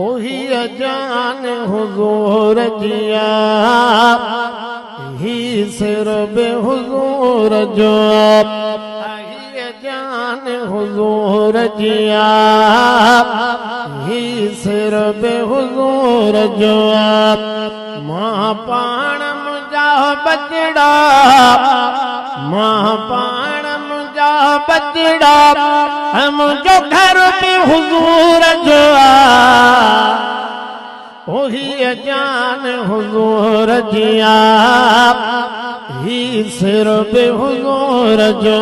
ओही जान हुजूर जिया ही सिर बे हुजूर जो ही जान हुजूर जिया ही सिर बे हुजूर जो मां पाण मुंजा बचड़ा मां पाण मुंजा बचड़ा मुंजो घर बि हुजूर जो ओही जान हुजूर जिया ही सिर बि हुजूर जो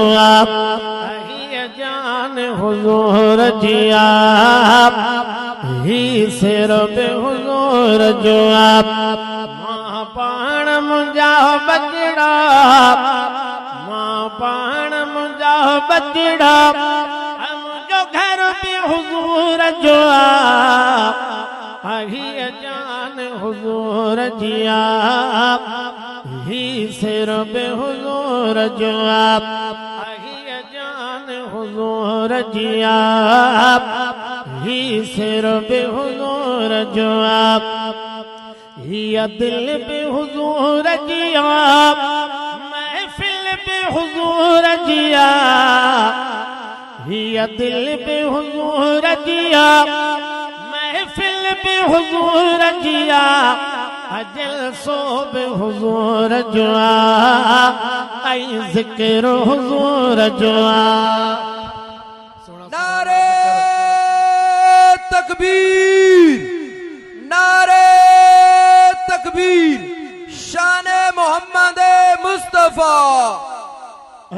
ही जान हुजूर जिया ही सिर बि हुजूर जो मां पाण मुंजा बचड़ा मां पाण मुंजा बचड़ा मुंजो घर बि हुजूर जो ही जान हुजूर जिया ही सिर बि हुजूर जो ही जान हुजूर जिया ही सिर बि हुजूर जो हिया दिल बि हुजूर जिया महफिल बि हुजूर जिया हिया दिल बि हुजूर जिया महफिल बि हुजूर जिया अजल सो बि हुजूर जो ऐं ज़िक्र हुजूर जो नारे तकबीर नारे तकबीर शान मोहम्मद मुस्तफा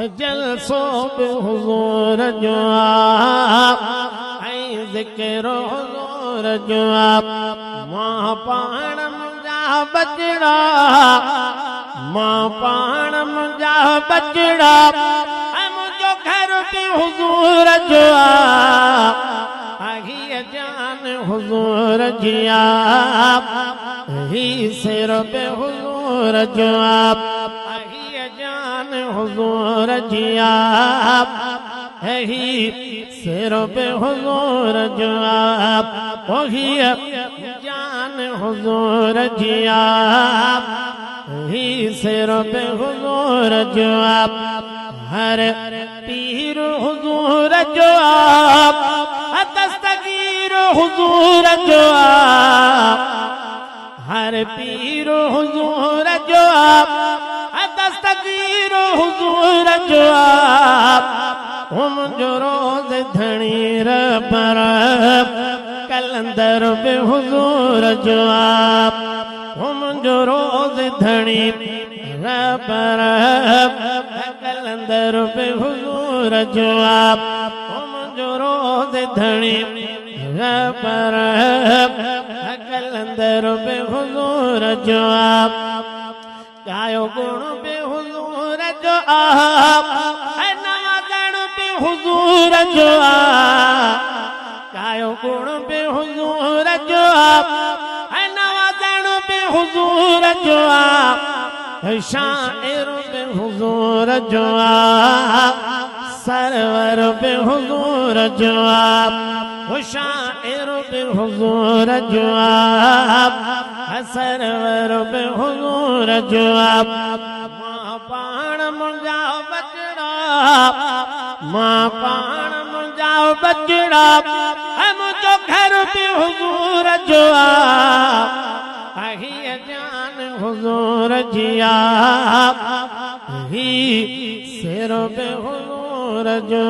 अजल सो बि हुजूर जो ऐं ज़िक्र हुजूर जो मां पाण मुंजा बचड़ा मां पाण मुंजा बचड़ा मुंजो घर बि हुजूर जो ही जान हुजूर जिया ही सिर बि हुजूर जो ही जान हुजूर जिया ही सिर बि हुजूर जो ओही जान हुजूर जिया ही सिर बि हुजूर जो हर पीर हुजूर जो दस्तगीर हुजूर जो हर पीर हुजूर जो दस्तगीर हुजूर जो मुंजो रोज़ धणी रबर कलंदर बि हुजूर जो मुंजो रोज़ धणी रबर कलंदर बि हुजूर जो मुंजो रोज़ धणी रबर कलंदर बि हुजूर जो गायो गुण बि हुजूर जो नवाज़ण बि हुजूर जो गायो गुण बि हुजूर जो नवाज़ण बि हुजूर जो शाइर बि हुजूर जो सरवर बि हुजूर जो शाइर बि हुजूर जो सरवर बि हुजूर जो मां पाण मुंजा बचड़ा मां पाण मुंजा बचड़ा मुंजो घर बि हुजूर जो ही जान हुजूर जिया ही सिर बि हुजूर जो